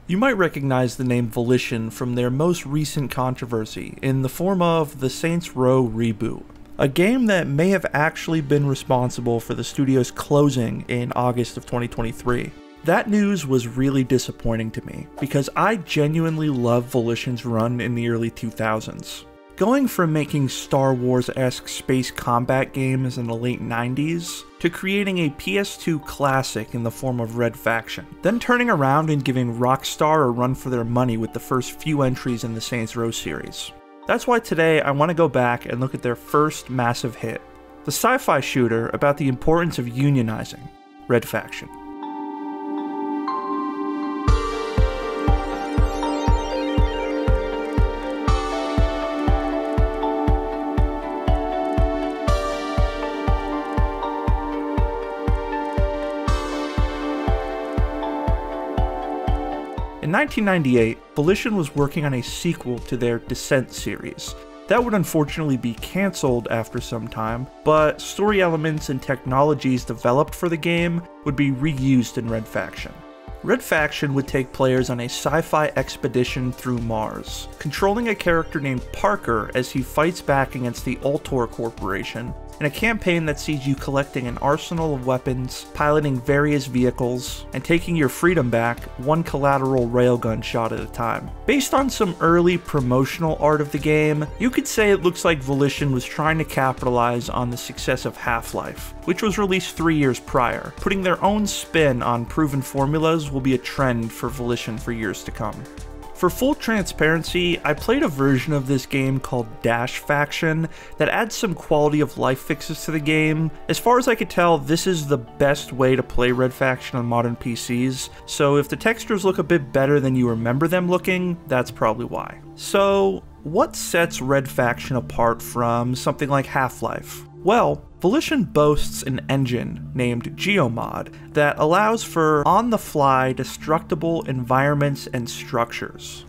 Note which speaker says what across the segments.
Speaker 1: You might recognize the name Volition from their most recent controversy in the form of the Saints Row reboot, a game that may have actually been responsible for the studio's closing in August of 2023. That news was really disappointing to me, because I genuinely love Volition's run in the early 2000s. Going from making Star Wars-esque space combat games in the late 90s, to creating a PS2 classic in the form of Red Faction, then turning around and giving Rockstar a run for their money with the first few entries in the Saints Row series. That's why today I want to go back and look at their first massive hit, the sci-fi shooter about the importance of unionizing, Red Faction. In 1998, Volition was working on a sequel to their Descent series. That would unfortunately be cancelled after some time, but story elements and technologies developed for the game would be reused in Red Faction. Red Faction would take players on a sci-fi expedition through Mars, controlling a character named Parker as he fights back against the Ultor Corporation, in a campaign that sees you collecting an arsenal of weapons, piloting various vehicles, and taking your freedom back one collateral railgun shot at a time. Based on some early promotional art of the game, you could say it looks like Volition was trying to capitalize on the success of Half-Life, which was released 3 years prior. Putting their own spin on proven formulas will be a trend for Volition for years to come. For full transparency, I played a version of this game called Dash Faction that adds some quality of life fixes to the game. As far as I could tell, this is the best way to play Red Faction on modern PCs, so if the textures look a bit better than you remember them looking, that's probably why. So, what sets Red Faction apart from something like Half-Life? Well, Volition boasts an engine named Geo-Mod that allows for on-the-fly destructible environments and structures.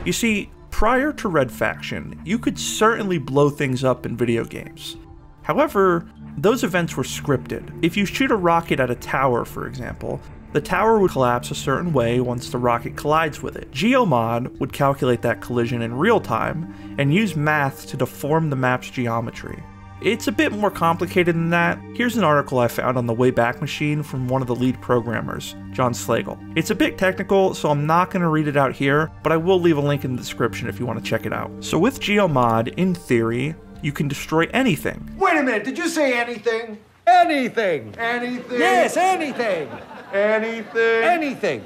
Speaker 1: You see, prior to Red Faction, you could certainly blow things up in video games. However, those events were scripted. If you shoot a rocket at a tower, for example, the tower would collapse a certain way once the rocket collides with it. Geo-Mod would calculate that collision in real time and use math to deform the map's geometry. It's a bit more complicated than that. Here's an article I found on the Wayback Machine from one of the lead programmers, John Slagel. It's a bit technical, so I'm not going to read it out here, but I will leave a link in the description if you want to check it out. So with Geo-Mod, in theory, you can destroy anything.
Speaker 2: Wait a minute, did you say anything?
Speaker 3: Anything!
Speaker 2: Anything?
Speaker 3: Yes, anything!
Speaker 2: Anything?
Speaker 3: Anything!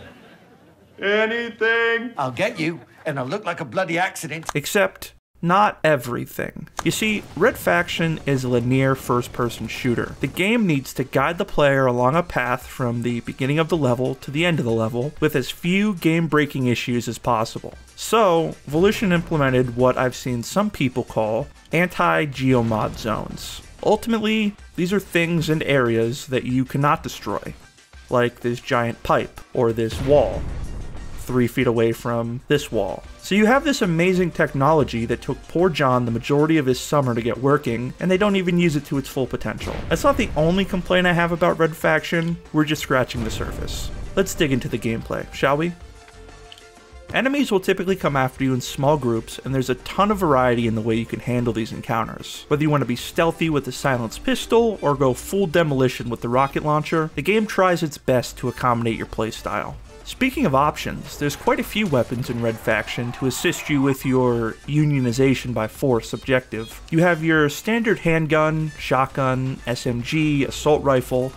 Speaker 2: Anything?
Speaker 3: I'll get you, and I'll look like a bloody accident.
Speaker 1: Except, not everything. You see, Red Faction is a linear first-person shooter. The game needs to guide the player along a path from the beginning of the level to the end of the level with as few game-breaking issues as possible. So, Volition implemented what I've seen some people call anti-Geo-Mod zones. Ultimately, these are things and areas that you cannot destroy, like this giant pipe or this wall, 3 feet away from this wall. So you have this amazing technology that took poor John the majority of his summer to get working, and they don't even use it to its full potential. That's not the only complaint I have about Red Faction, we're just scratching the surface. Let's dig into the gameplay, shall we? Enemies will typically come after you in small groups, and there's a ton of variety in the way you can handle these encounters. Whether you want to be stealthy with the silenced pistol, or go full demolition with the rocket launcher, the game tries its best to accommodate your playstyle. Speaking of options, there's quite a few weapons in Red Faction to assist you with your unionization by force objective. You have your standard handgun, shotgun, SMG, assault rifle.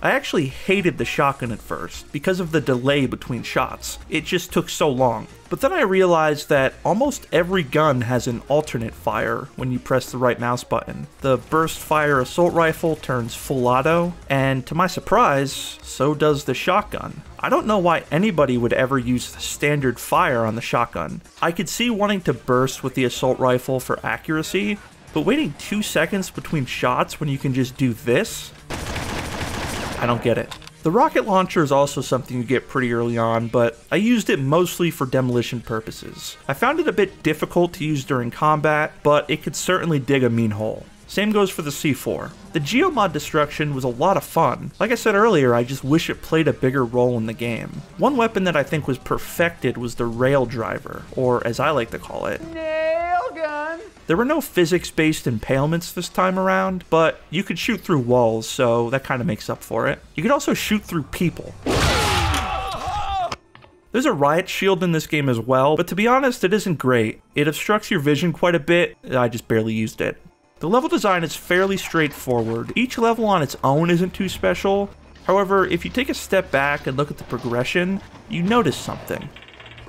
Speaker 1: I actually hated the shotgun at first, because of the delay between shots. It just took so long. But then I realized that almost every gun has an alternate fire when you press the right mouse button. The burst fire assault rifle turns full auto, and to my surprise, so does the shotgun. I don't know why anybody would ever use the standard fire on the shotgun. I could see wanting to burst with the assault rifle for accuracy, but waiting 2 seconds between shots when you can just do this? I don't get it. The rocket launcher is also something you get pretty early on, but I used it mostly for demolition purposes. I found it a bit difficult to use during combat, but it could certainly dig a mean hole. Same goes for the C4. The Geo-Mod destruction was a lot of fun. Like I said earlier, I just wish it played a bigger role in the game. One weapon that I think was perfected was the rail driver, or as I like to call it,
Speaker 2: Nail gun.
Speaker 1: There were no physics-based impalements this time around, but you could shoot through walls, so that kind of makes up for it. You could also shoot through people. There's a riot shield in this game as well, but to be honest, it isn't great. It obstructs your vision quite a bit. I just barely used it. The level design is fairly straightforward. Each level on its own isn't too special. However, if you take a step back and look at the progression, you notice something.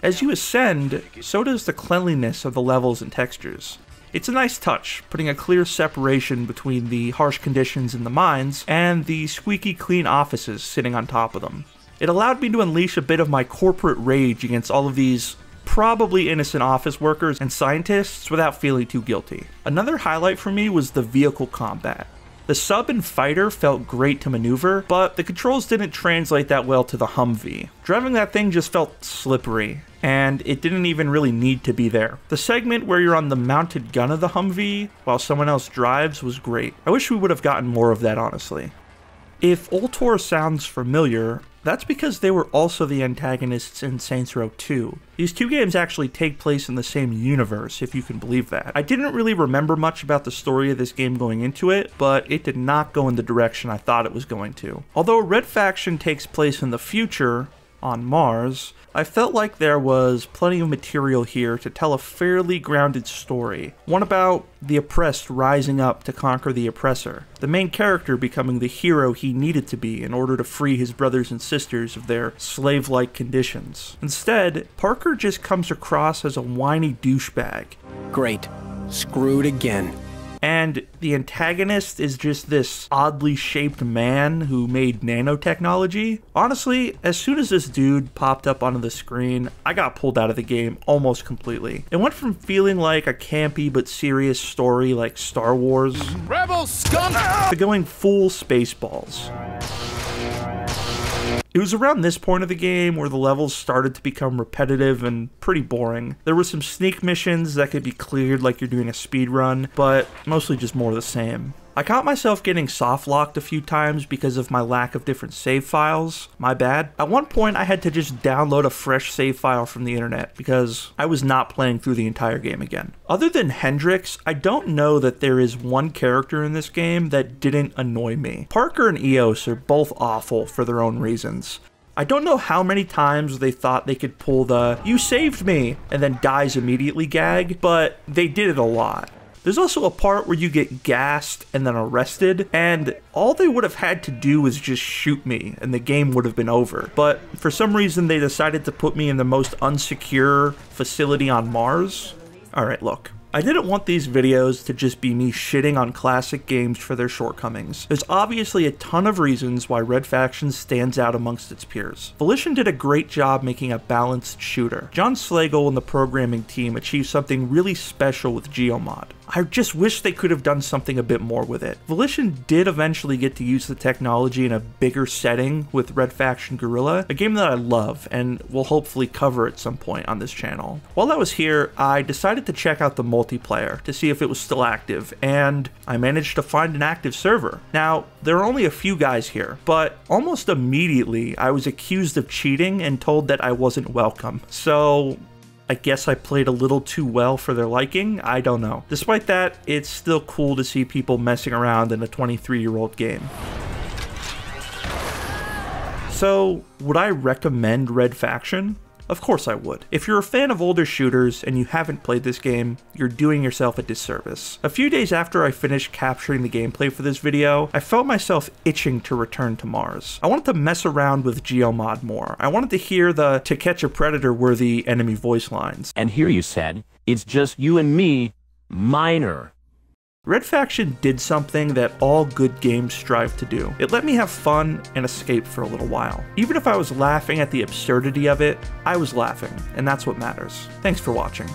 Speaker 1: As you ascend, so does the cleanliness of the levels and textures. It's a nice touch, putting a clear separation between the harsh conditions in the mines and the squeaky clean offices sitting on top of them. It allowed me to unleash a bit of my corporate rage against all of these probably innocent office workers and scientists without feeling too guilty. Another highlight for me was the vehicle combat. The sub and fighter felt great to maneuver, but the controls didn't translate that well to the Humvee. Driving that thing just felt slippery, and it didn't even really need to be there. The segment where you're on the mounted gun of the Humvee while someone else drives was great. I wish we would have gotten more of that, honestly. If Ultor sounds familiar, that's because they were also the antagonists in Saints Row 2. These two games actually take place in the same universe, if you can believe that. I didn't really remember much about the story of this game going into it, but it did not go in the direction I thought it was going to. Although Red Faction takes place in the future, on Mars, I felt like there was plenty of material here to tell a fairly grounded story. One about the oppressed rising up to conquer the oppressor, the main character becoming the hero he needed to be in order to free his brothers and sisters of their slave-like conditions. Instead, Parker just comes across as a whiny douchebag.
Speaker 4: Great. Screwed again.
Speaker 1: And the antagonist is just this oddly shaped man who made nanotechnology. Honestly, as soon as this dude popped up onto the screen, I got pulled out of the game almost completely. It went from feeling like a campy but serious story like Star Wars,
Speaker 4: Rebel scum!
Speaker 1: to going full Spaceballs. It was around this point of the game where the levels started to become repetitive and pretty boring. There were some sneak missions that could be cleared like you're doing a speed run, but mostly just more of the same. I caught myself getting soft-locked a few times because of my lack of different save files. My bad. At one point, I had to just download a fresh save file from the internet because I was not playing through the entire game again. Other than Hendrix, I don't know that there is one character in this game that didn't annoy me. Parker and Eos are both awful for their own reasons. I don't know how many times they thought they could pull the "you saved me" and then dies immediately gag, but they did it a lot. There's also a part where you get gassed and then arrested, and all they would have had to do was just shoot me, and the game would have been over. But for some reason, they decided to put me in the most unsecure facility on Mars. Alright, look. I didn't want these videos to just be me shitting on classic games for their shortcomings. There's obviously a ton of reasons why Red Faction stands out amongst its peers. Volition did a great job making a balanced shooter. John Slagel and the programming team achieved something really special with Geo-Mod. I just wish they could have done something a bit more with it. Volition did eventually get to use the technology in a bigger setting with Red Faction Guerrilla, a game that I love and will hopefully cover at some point on this channel. While I was here, I decided to check out the multiplayer to see if it was still active, and I managed to find an active server. Now, there are only a few guys here, but almost immediately I was accused of cheating and told that I wasn't welcome. So I guess I played a little too well for their liking, I don't know. Despite that, it's still cool to see people messing around in a 23-year-old game. So, would I recommend Red Faction? Of course I would. If you're a fan of older shooters and you haven't played this game, you're doing yourself a disservice. A few days after I finished capturing the gameplay for this video, I felt myself itching to return to Mars. I wanted to mess around with Geo-Mod more. I wanted to hear the "to catch a predator" worthy enemy voice lines.
Speaker 5: And here you said, "It's just you and me, minor."
Speaker 1: Red Faction did something that all good games strive to do. It let me have fun and escape for a little while. Even if I was laughing at the absurdity of it, I was laughing, and that's what matters. Thanks for watching.